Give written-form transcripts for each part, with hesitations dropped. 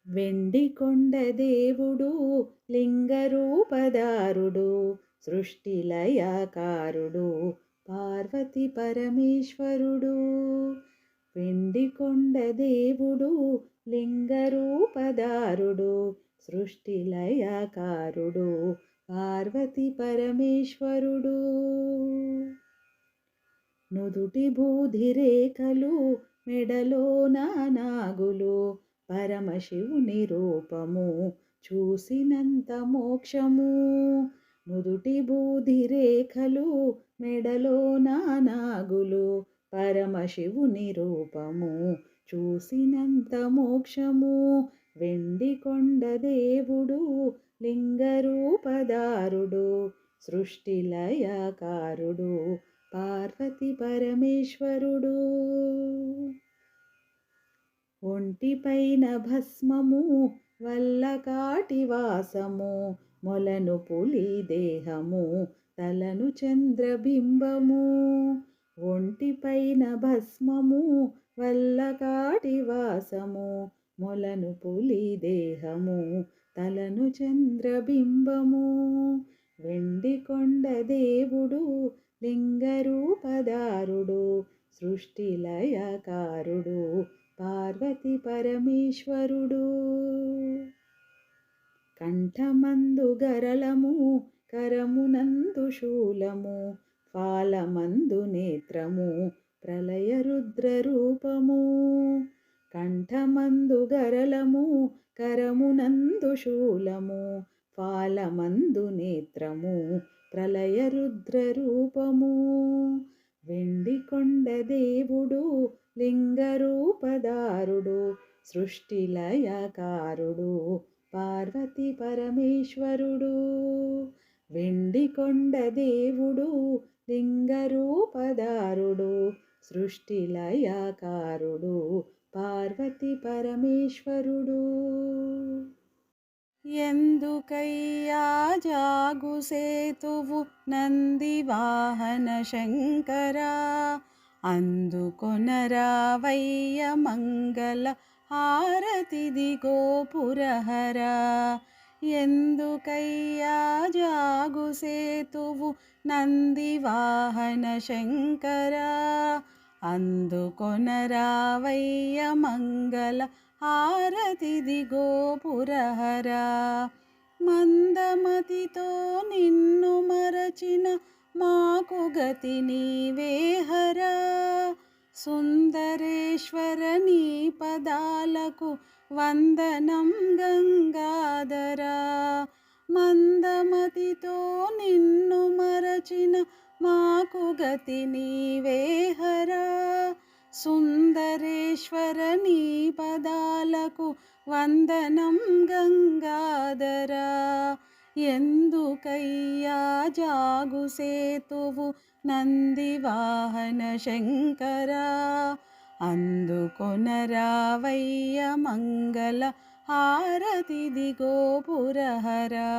వెండి కొండ దేవుడు లింగరూపధారుడు సృష్టిలయకారుడు పార్వతి పరమేశ్వరుడు. వెండి కొండ దేవుడు లింగరూపధారుడు సృష్టిలయకారుడు పార్వతి పరమేశ్వరుడు. నుదుటి బూదిరేఖలు మెడలో నాగులు పరమశివుని రూపము చూసినంత మోక్షము. నుదుటి బూదిరేఖలు మెడలో నాగులు పరమశివుని రూపము చూసినంత మోక్షము. వెండి కొండ దేవుడు లింగరూపధారుడు సృష్టిలయకారుడు పార్వతి పరమేశ్వరుడు. ఒంటిపైన భస్మము వల్లకాటి వాసము మొలను పులి దేహము తలను చంద్రబింబము. ఒంటిపైన భస్మము వల్లకాటి వాసము మొలను పులి దేహము తలను చంద్రబింబము. వెండి కొండ దేవుడు లింగరూపధారుడు సృష్టిలయకారుడు పార్వతి పరమేశ్వరుడు. కంఠమందు గరళము కరమునందు శూలము ఫాలమందు నేత్రము ప్రళయ రుద్ర రూపము. కంఠమందు గరళము కరమునందు శూలము ఫాలమందు నేత్రము ప్రళయ రుద్ర రూపము. వెండి కొండ దేవుడు లింగరూపధారుడు సృష్టిలయకారుడు పార్వతి పరమేశ్వరుడు. వెండి కొండ దేవుడు లింగరూపధారుడు సృష్టిలయకారుడు పార్వతి పరమేశ్వరుడు. ఎందుకయ్యా జాగుసేతువు నందివాహన శంకరా అందుకొనరావయ్య మంగళ హారతిదిగో పురహరా. ఎందుకయ్యా జాగుసేతువు నందివాహన శంకరా అందుకొనరావయ్య మంగళ హారతిదిగో పురహరా. మందమతితో నిన్ను మరచిన మాకు గతి నీవేహరా. సుందరేశ్వర నీ పదాలకు వందనం గంగాధరా. మందమతితో నిన్ను మరచిన మాకు గతి నీవేహరా. సుందరేశ్వర నీ పదాలకు వందనం గంగాధరా. ఎందుకయ్యా జాగుసేతువు నందివాహన శంకరా అందుకొనరావయ్య మంగళ హారతిదిగో పురహరా.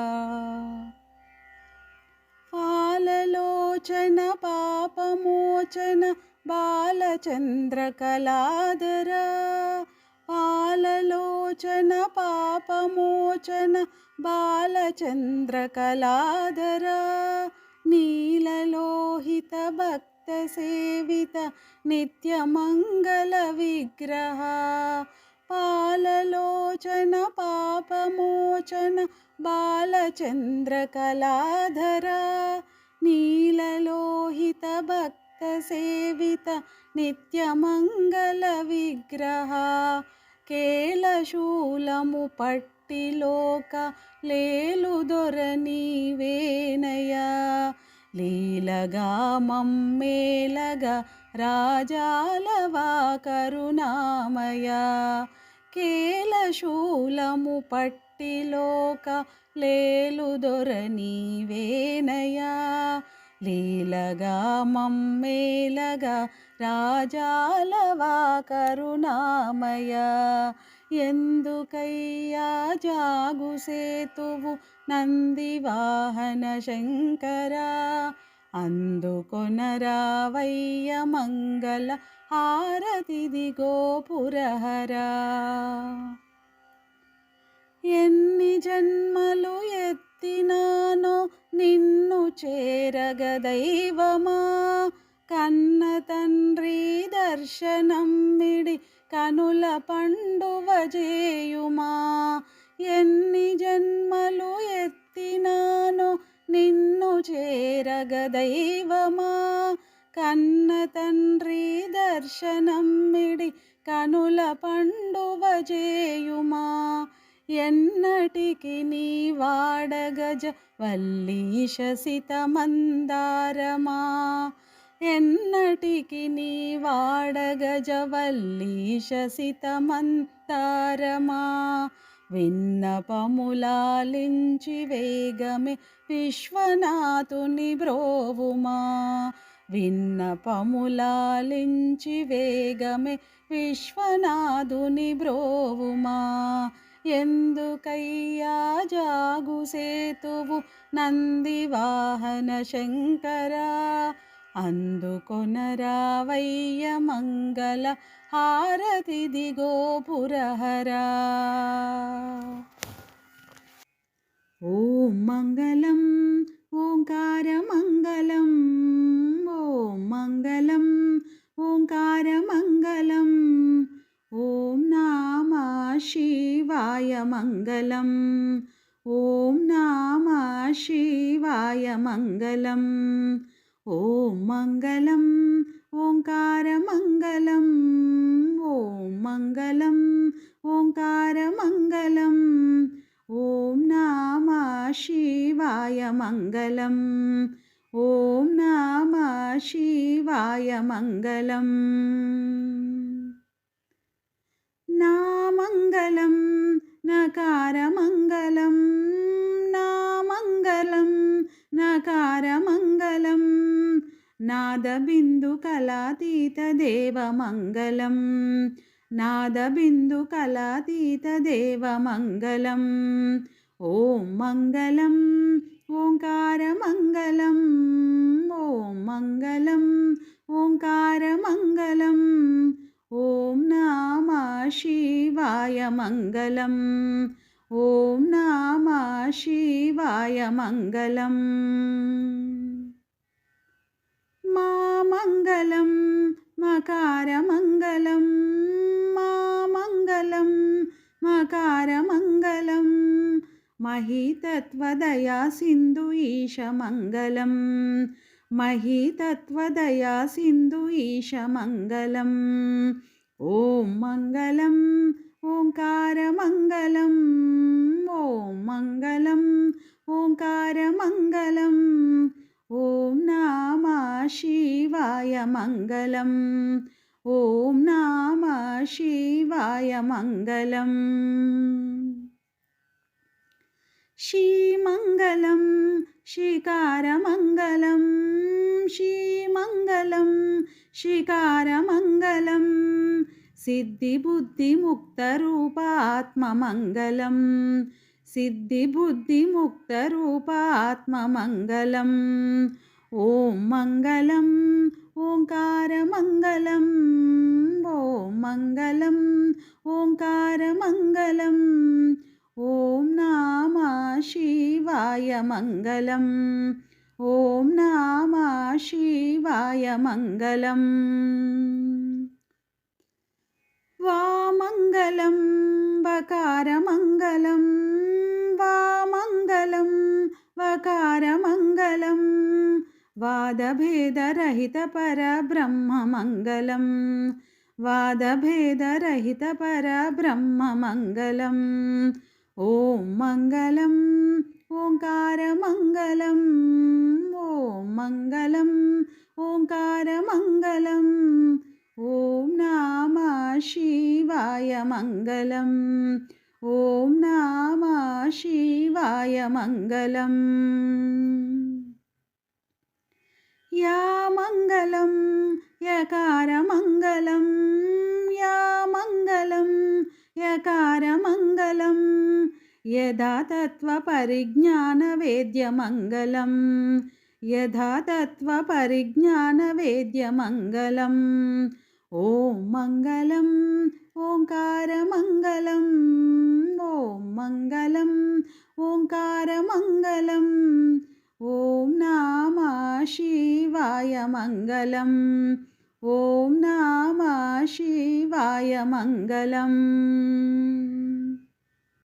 పాలలోచన పాపమోచన బాలచంద్ర కళాధరా. పాలలోచన పాపమోచన బాలచంద్ర కళాధరా. నీలలోహిత భక్త సేవిత నిత్యమంగళ విగ్రహ. పాలలోచన పాపమోచన బాలచంద్ర కళాధరా. నీలలోహిత భక్త సేవిత నిత్యమంగళ విగ్రహ. కేళశూలము పట్టిలోక లేలుదొర నీవేనయా. లీలగా మమ్మేలగా రాజాలవా కరుణామయ. కేళశూలము పట్టిలోక లేలుదొర నీవేనయా. లీలగా మమ్మేలగా రాజాలవా కరుణామయ. ఎందుకయ్యా జాగుసేతువు నందివాహన శంకరా అందుకొనరావయ్య మంగళ హారతిదిగో పురహరా. జన్మలు ఎత్తినానో నిన్ను చేరగ దైవమా, కన్న తండ్రి దర్శనమ్మిడి కనుల పండువ చేయుమా. ఎన్ని జన్మలు ఎత్తినానో నిన్ను చేరగ దైవమా, కన్న తండ్రి దర్శనమ్మిడి కనుల పండువ చేయుమా. ఎన్నటికి నీ వాడగజ వల్లీశ సితమందారమా, ఎన్నటికి నీ వాడగజ వల్లీశ సితమందారమా. విన్నపములాలించి వేగమే విశ్వనాథుని బ్రోవుమా, విన్నపములాలించి వేగమే విశ్వనాథుని బ్రోవుమా. ఎందుకయ్యా జాగు సేతువు నంది వాహన శంకరా, అందుకొనరావయ్య మంగళ హారతి దిగో పురహరా. ఓం మంగళం ఓంకారమంగళం, ఓం మంగళం ఓంకారమంగళం, ఓం నమః శివాయ మంగళం, ఓం నమః శివాయ మంగళం. ఓం మంగళం ఓంకారమంగళం, ఓం మంగళం ఓంకారమంగళం, ఓం నమః శివాయ మంగళం, ఓం నమః శివాయ మంగళం. నా మంగళం నకారమంగళం, నా మంగళం నకారమంగళం, నాదబిందు కళాతీత దేవమంగళం, నాదబిందు కళాతీత దేవమంగళం. ఓం మంగళం ఓంకారమంగళం, ఓం మంగళం ఓంకారమంగళం, ఓం నమః శివాయ మంగళం, ఓం నమః శివాయ మంగళం. మా మంగళం మకారమంగళం, మా మంగళం మకారమంగళం, మహీతత్వదయా సింధు ఈశ మంగళం, మహీతత్వదయా సింధు ఈశ మంగళం. ఓం మంగళం ఓంకారమంగళం, ఓం మంగళం ఓంకారమంగళం, ఓం నమః శివాయ మంగళం, ఓం నమః శివాయ మంగళం. శ్రీమంగళం శ్రీకారమంగళం, శ్రీమంగళం శ్రీకారమంగళం, సిద్ధిబుద్ధిముక్తరూప ఆత్మమంగళం, సిద్ధిబుద్ధిముక్తరూప ఆత్మమంగళం. ఓం మంగళం ఓంకారమంగళం, ఓం మంగళం ఓంకారమంగళం, ఓం నమః శివాయ మంగళం, ఓం నమః శివాయ మంగళం. వామంగళం వకారమంగళం, వామంగళం వకారమంగళం, వాదభేదరహిత పరబ్రహ్మమంగళం, వాదభేదరహిత పరబ్రహ్మమంగళం. ఓం మంగళం ఓంకారమంగళం, ఓం మంగళం ఓంకారమంగళం, ఓం నమః శివాయ మంగళం, ఓం నమః శివాయ మంగళం. యా మంగళం యకారమంగళం, యా మంగళం యకారమంగళం, యథా తత్వపరిజ్ఞానవేద్యమంగళం, యథా తత్వపరిజ్ఞానవేద్యమంగళం. ఓం మంగళం ఓంకారమంగళం, ఓం మంగళం ఓంకారమంగళం ఓం నమః శివాయ మంగళం ఓం నమః శివాయ మంగళం